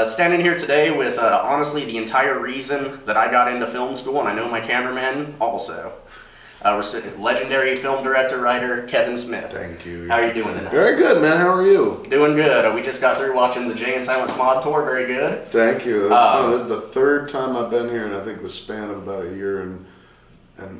Standing here today with honestly the entire reason that I got into film school, and I know my cameraman also. Legendary film director, writer, Kevin Smith. Thank you. How are you doing tonight? Very good, man. How are you? Doing good. We just got through watching the Jay and Silence Mod Tour. Very good. Thank you. That's fun. This is the third time I've been here, and I think the span of about a year and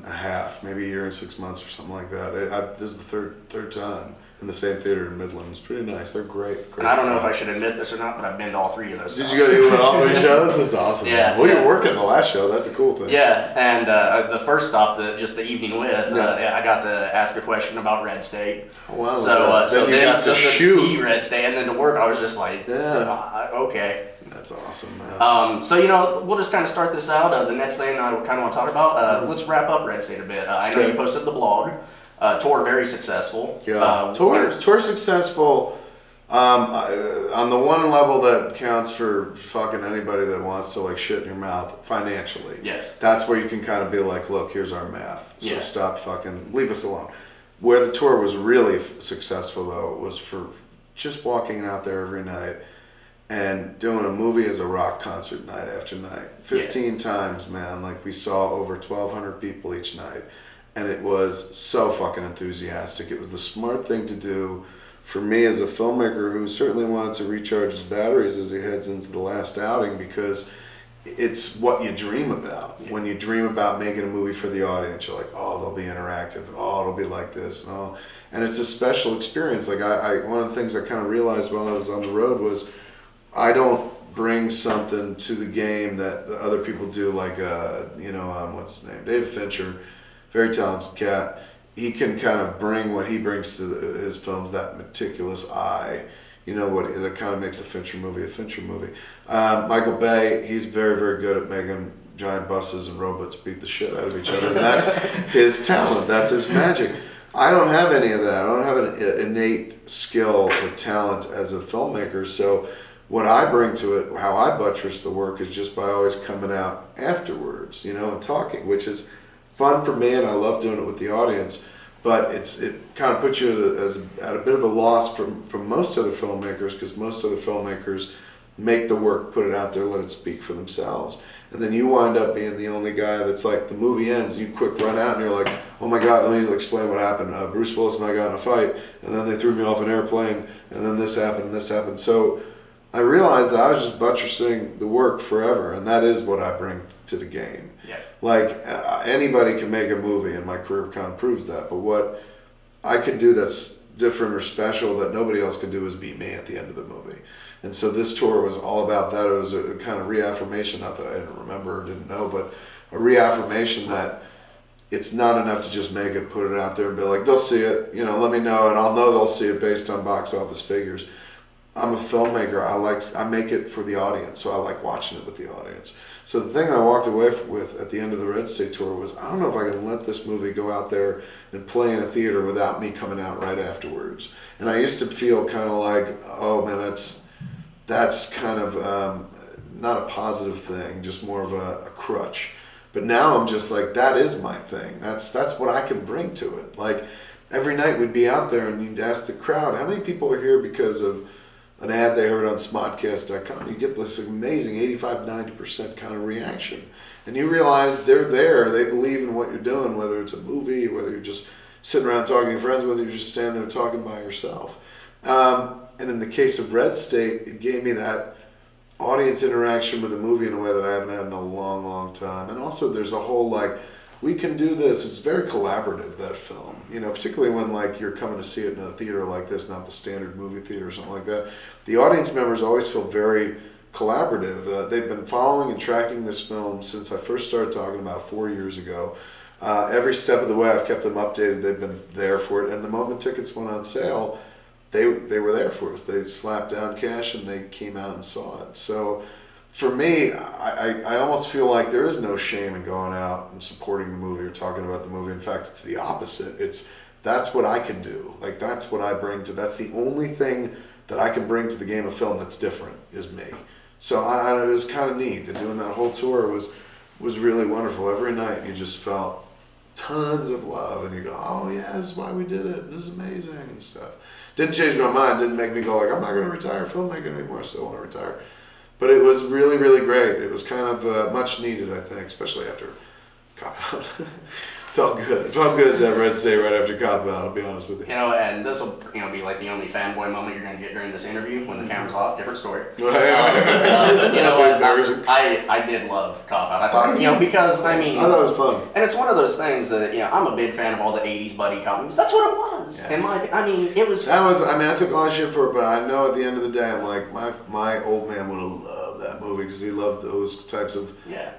a half, maybe a year and 6 months or something like that. This is the third time in the same theater in Midland. It's pretty nice. They're great. And I don't know if I should admit this or not, but I've been to all three of those. Did you go to all three shows? That's awesome. Yeah. Well, you were working the last show. That's a cool thing. Yeah, and the first stop, just the evening with, I got to ask a question about Red State. Oh, wow. So then to shoot. see Red State, and then to work, I was just like, okay. That's awesome, man. So, we'll just kind of start this out. The next thing I kind of want to talk about, let's wrap up Red State a bit. I know you posted the blog. Tour very successful. Yeah, tour successful on the one level that counts for fucking anybody that wants to like shit in your mouth financially. Yes. That's where you can kind of be like, look, here's our math. So Yeah. stop fucking, leave us alone. Where the tour was really successful though was for just walking out there every night and doing a movie as a rock concert night after night. 15 times, man. Like we saw over 1,200 people each night. And it was so fucking enthusiastic. It was the smart thing to do for me as a filmmaker who certainly wanted to recharge his batteries as he heads into the last outing, because it's what you dream about. Yeah. When you dream about making a movie for the audience, you're like, oh, they'll be interactive, and oh, it'll be like this, and it's a special experience. Like one of the things I kind of realized while I was on the road was I don't bring something to the game that the other people do, like what's his name, David Fincher. Very talented cat. He can kind of bring what he brings to his films, that meticulous eye. That kind of makes a Fincher movie a Fincher movie. Michael Bay, he's very, very good at making giant buses and robots beat the shit out of each other. And that's his talent. That's his magic. I don't have any of that. I don't have an innate skill or talent as a filmmaker. So what I bring to it, how I buttress the work, is just by always coming out afterwards, and talking, which is fun for me, and I love doing it with the audience, but it kind of puts you at a bit of a loss from most other filmmakers, because most other filmmakers make the work, put it out there, let it speak for themselves, and then you wind up being the only guy that's like, the movie ends, you quick run out, and you're like, oh my god, let me explain what happened. Bruce Willis and I got in a fight, and then they threw me off an airplane, and then this happened, and this happened. So I realized that I was just buttressing the work forever, and that is what I bring to the game. Yeah. Like anybody can make a movie, and my career kind of proves that. But what I could do that's different or special that nobody else could do is be me at the end of the movie. And so this tour was all about that. It was a kind of reaffirmation, not that I didn't remember or didn't know, but a reaffirmation that it's not enough to just make it, put it out there, and be like, they'll see it, let me know, and I'll know they'll see it based on box office figures. I'm a filmmaker. I make it for the audience, so I like watching it with the audience. So the thing I walked away with at the end of the Red State tour was, I don't know if I can let this movie go out there and play in a theater without me coming out right afterwards. And I used to feel kind of like, oh man, that's kind of not a positive thing, just more of a crutch. But now I'm just like, that is my thing. That's what I can bring to it. Like every night we'd be out there and you'd ask the crowd, how many people are here because of an ad they heard on smodcast.com? You get this amazing 85-90% kind of reaction, and you realize they're there, they believe in what you're doing, whether it's a movie, whether you're just sitting around talking to friends, whether you're just standing there talking by yourself. And in the case of Red State, it gave me that audience interaction with the movie in a way that I haven't had in a long time. And also there's a whole like, we can do this. It's very collaborative, that film. Particularly when like you're coming to see it in a theater like this, not the standard movie theater or something like that. The audience members always feel very collaborative. They've been following and tracking this film since I first started talking about 4 years ago. Every step of the way I've kept them updated. They've been there for it. And the moment tickets went on sale, they were there for us. They slapped down cash and they came out and saw it. So for me, I almost feel like there is no shame in going out and supporting the movie or talking about the movie. In fact, it's the opposite. That's what I can do. Like that's what I bring to. That's the only thing that I can bring to the game of film that's different, is me. So it was kind of neat. Doing that whole tour was really wonderful. Every night you just felt tons of love, and you go, oh yeah, this is why we did it. This is amazing and stuff. Didn't change my mind. Didn't make me go like, I'm not going to retire filmmaking anymore. I still want to retire. But it was really, really great. It was kind of much needed, I think, especially after Cop Out. Felt good. Felt good to have Red State right after Cop Out, I'll be honest with you. You know, and this will, you know, be like the only fanboy moment you're going to get during this interview when the camera's off. Different story. You know what? I did love Cop Out. I thought, you know, because I mean, I thought it was fun. And it's one of those things that, you know, I'm a big fan of all the '80s buddy cop movies. That's what it was. Yes. And I mean, it was. I mean, I took a lot of shit for it, but I know at the end of the day, I'm like, my old man would have loved that movie because he loved those types of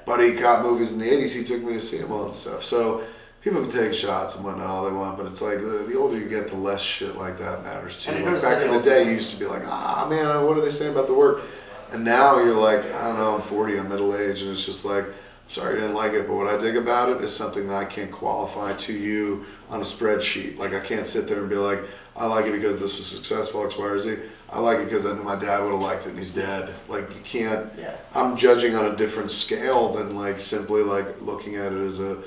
buddy cop movies in the '80s. He took me to see them all and stuff. So. People can take shots and whatnot all they want, but it's like the older you get, the less shit like that matters to you. Like back in the day, you used to be like, man, what are they saying about the work? And now you're like, I don't know, I'm 40, I'm middle aged, and it's just like, sorry, I didn't like it, but what I dig about it is something that I can't qualify to you on a spreadsheet. Like I can't sit there and be like, I like it because this was successful, X, Y, or Z. I like it because I knew my dad would have liked it and he's dead. Like you can't, I'm judging on a different scale than like simply like looking at it as a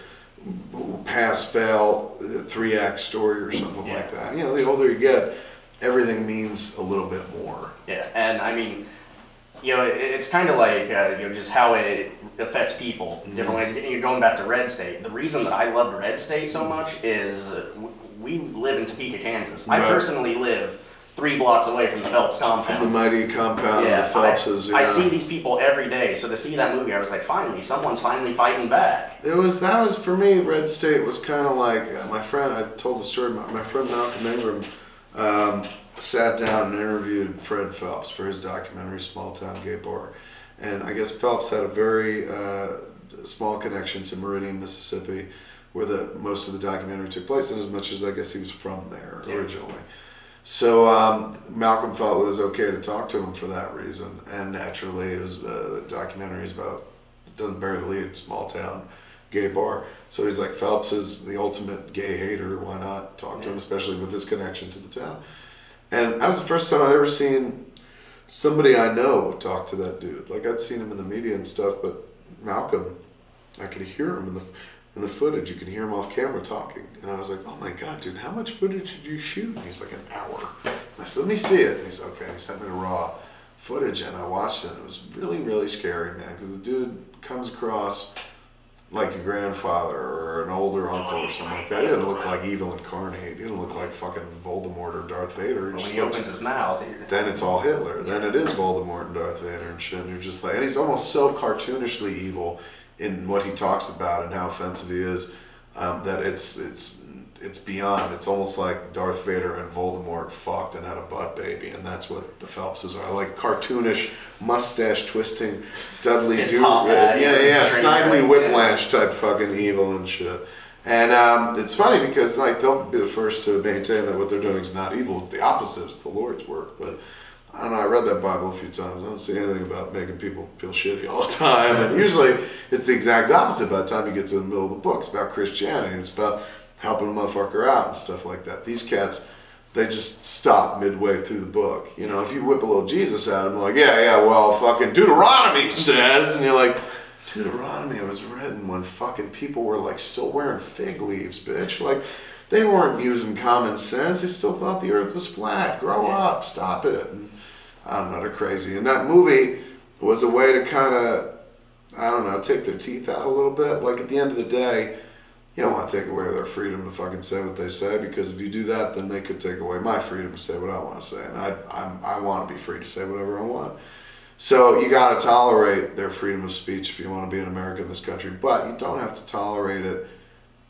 pass-fail 3-act story or something like that. You know, the older you get, everything means a little bit more. Yeah, and I mean, you know, it's kind of like you know, just how it affects people in different ways. You're going back to Red State. The reason that I loved Red State so much is we live in Topeka, Kansas. I personally live 3 blocks away from the Phelps compound. From the mighty compound of the Phelpses. I see these people every day, so to see that movie, I was like, finally, someone's finally fighting back. That was for me. Red State was kind of like my friend. I told the story. My friend Malcolm Ingram sat down and interviewed Fred Phelps for his documentary Small Town Gay Bar, and I guess Phelps had a very small connection to Meridian, Mississippi, where most of the documentary took place, and as much as I guess he was from there originally. So Malcolm felt it was okay to talk to him for that reason, and naturally, it was the documentary is about, it doesn't bury the lead, small town gay bar. So he's like, Phelps is the ultimate gay hater. Why not talk to him, especially with his connection to the town? And that was the first time I'd ever seen somebody I know talk to that dude. Like I'd seen him in the media and stuff, but Malcolm, I could hear him in the footage. You could hear him off camera talking. And I was like, oh my God, dude, how much footage did you shoot? And he's like, an hour. I said, let me see it. And he's okay. And he sent me the raw footage and I watched it. It was really, really scary, man, because the dude comes across like your grandfather or an older uncle or something like that. He didn't look like evil incarnate. He didn't look like fucking Voldemort or Darth Vader. When he opens his mouth, then it's all Hitler. Then it is Voldemort and Darth Vader and shit. And you're just like, and he's almost so cartoonishly evil in what he talks about and how offensive he is, that it's beyond. It's almost like Darth Vader and Voldemort fucked and had a butt baby, and that's what the Phelpses are. Like cartoonish, mustache twisting, Dudley Snidely Whiplash type fucking evil and shit. And it's funny because like they'll be the first to maintain that what they're doing is not evil. It's the opposite. It's the Lord's work. But I don't know, I read that Bible a few times. I don't see anything about making people feel shitty all the time. And usually it's the exact opposite by the time you get to the middle of the book. It's about Christianity and it's about helping a motherfucker out and stuff like that. These cats, they just stop midway through the book. You know, if you whip a little Jesus at them, like, well, fucking Deuteronomy says, and you're like, Deuteronomy was written when fucking people were like still wearing fig leaves, bitch. Like, they weren't using common sense. They still thought the earth was flat. Grow up, stop it. And I don't know, they're crazy. And that movie was a way to kind of, I don't know, take their teeth out a little bit. Like at the end of the day, you don't want to take away their freedom to fucking say what they say, because if you do that, then they could take away my freedom to say what I want to say. And I want to be free to say whatever I want. So you got to tolerate their freedom of speech if you want to be an American in this country, but you don't have to tolerate it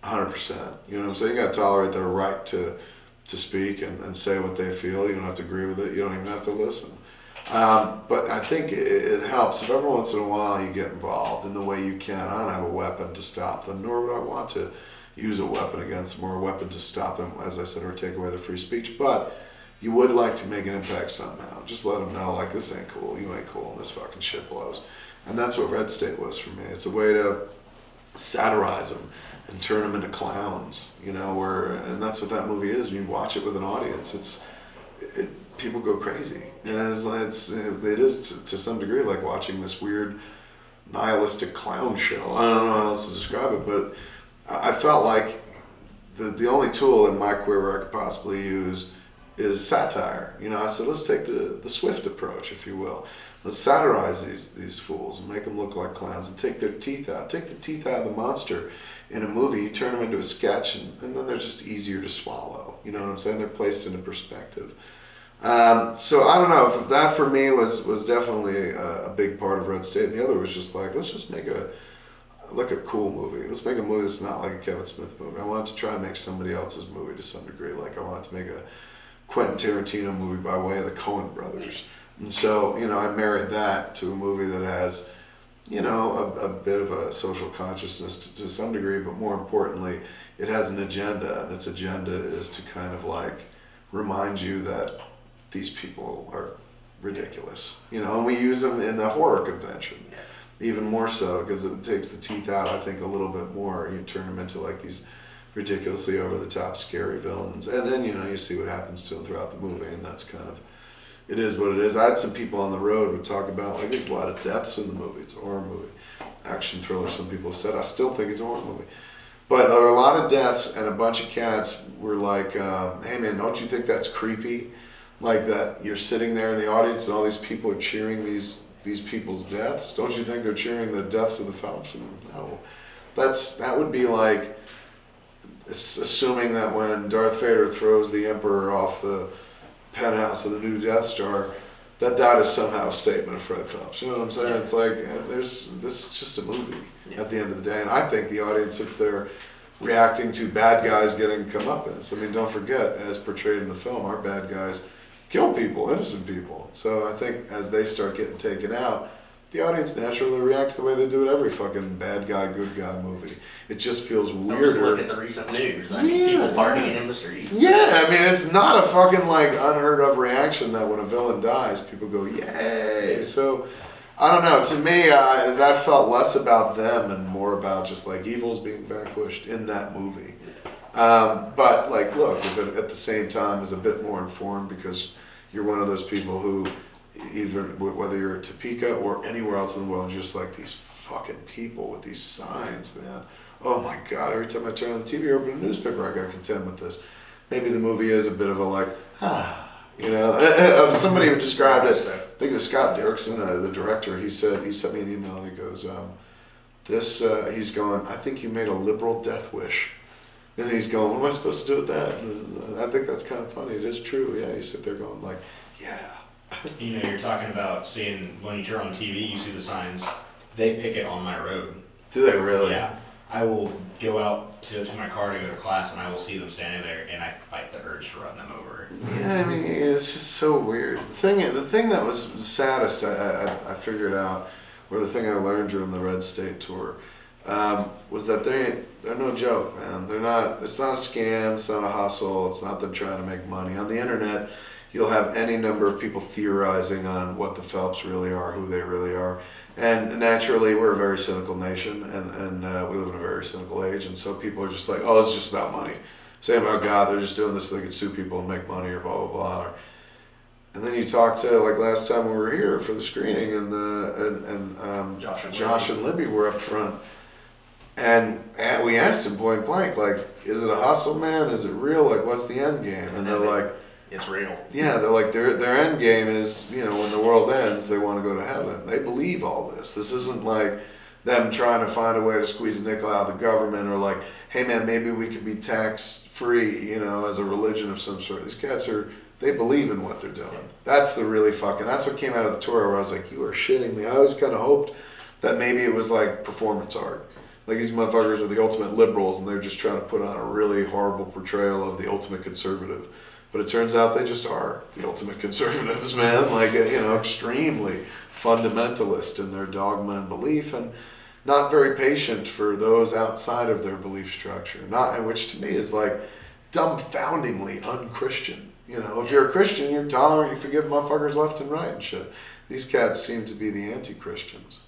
100%. You know what I'm saying? You got to tolerate their right to speak and say what they feel. You don't have to agree with it. You don't even have to listen. But I think it helps if every once in a while you get involved in the way you can. I don't have a weapon to stop them, nor would I want to use a weapon against them or a weapon to stop them, as I said, or take away their free speech. But you would like to make an impact somehow. Just let them know, like, this ain't cool, you ain't cool, and this fucking shit blows. And that's what Red State was for me. It's a way to satirize them and turn them into clowns, you know, and that's what that movie is. When you watch it with an audience, people go crazy. And it is to some degree like watching this weird nihilistic clown show. I don't know how else to describe it, but I felt like the only tool in my career I could possibly use is satire. You know, I said, let's take the Swift approach, if you will. let's satirize these fools and make them look like clowns and take their teeth out. Take the teeth out of the monster in a movie, you turn them into a sketch, and then they're just easier to swallow. You know what I'm saying? They're placed into perspective. So I don't know, if that for me was definitely a big part of Red State. And the other was just like, let's just make a cool movie. Let's make a movie that's not like a Kevin Smith movie. I wanted to try and make somebody else's movie to some degree. Like I wanted to make a Quentin Tarantino movie by way of the Coen brothers. And so, I married that to a movie that has, a bit of a social consciousness to some degree, but more importantly, it has an agenda, and its agenda is to kind of like remind you that these people are ridiculous, and we use them in the horror convention, even more so because it takes the teeth out, I think, a little bit more. You turn them into like these ridiculously over-the-top scary villains, and then, you see what happens to them throughout the movie, and that's kind of, it is what it is. I had some people on the road would talk about, like, there's a lot of deaths in the movie. It's a horror movie. Action thriller, some people have said. I still think it's a horror movie. But there are a lot of deaths, and a bunch of cats were like, hey man, don't you think that's creepy? Like that you're sitting there in the audience and all these people are cheering these people's deaths? Don't you think they're cheering the deaths of the Phelps? And no. That would be like assuming that when Darth Vader throws the Emperor off the penthouse of the new Death Star, that is somehow a statement of Fred Phelps. You know what I'm saying? It's like, this is just a movie at the end of the day. And I think the audience, if they're reacting to bad guys getting comeuppance, I mean, don't forget, as portrayed in the film, our bad guys kill people, innocent people. So I think as they start getting taken out, the audience naturally reacts the way they do at every fucking bad guy, good guy movie. It just feels weirder. Just look at the recent news. I mean, people partying in the streets. Yeah, I mean, it's not a fucking like unheard of reaction that when a villain dies, people go, yay. So, I don't know. To me, that felt less about them and more about just like evils being vanquished in that movie. But like, look, if it at the same time is a bit more informed because you're one of those people who, either whether you're at Topeka or anywhere else in the world, just like these fucking people with these signs, man. Oh my God, every time I turn on the TV or open a newspaper, I gotta contend with this. Maybe the movie is a bit of a like, somebody who described it, I think it was Scott Derrickson, the director, he sent me an email and he goes, he's going, I think you made a liberal death wish. And he's going, what am I supposed to do with that? And I think that's kind of funny. It is true. Yeah, you sit there going like, yeah. You're talking about seeing, when you turn on TV, you see the signs. They picket on my road. Do they really? Yeah. I will go out to my car to go to class, and I will see them standing there, and I fight the urge to run them over. Yeah, I mean, it's just so weird. The thing that was saddest, I figured out, or the thing I learned during the Red State tour, was that they're no joke, man. They're not. It's not a scam. It's not a hustle. It's not them trying to make money on the internet. You'll have any number of people theorizing on what the Phelps really are, who they really are. And naturally, we're a very cynical nation, and we live in a very cynical age, and so people are just like, oh, it's just about money. Same about God, they're just doing this so they can sue people and make money or blah, blah, blah. And then you talk to, like last time we were here for the screening, and Josh and Libby were up front, and we asked them point blank, like, is it a hustle, man? Is it real? Like, what's the end game? And they're like, it's real. Yeah, they're like, their end game is, when the world ends, they want to go to heaven. They believe all this. This isn't like them trying to find a way to squeeze a nickel out of the government, or like, hey man, maybe we could be tax-free, as a religion of some sort. These cats they believe in what they're doing. That's the really that's what came out of the tour where I was like, you are shitting me. I always kind of hoped that maybe it was like performance art. Like these motherfuckers are the ultimate liberals and they're just trying to put on a really horrible portrayal of the ultimate conservative. But it turns out they just are the ultimate conservatives, man. Like, extremely fundamentalist in their dogma and belief, and not very patient for those outside of their belief structure. Which to me is like dumbfoundingly unchristian. If you're a Christian, you're tolerant, you forgive motherfuckers left and right and shit. These cats seem to be the anti-Christians.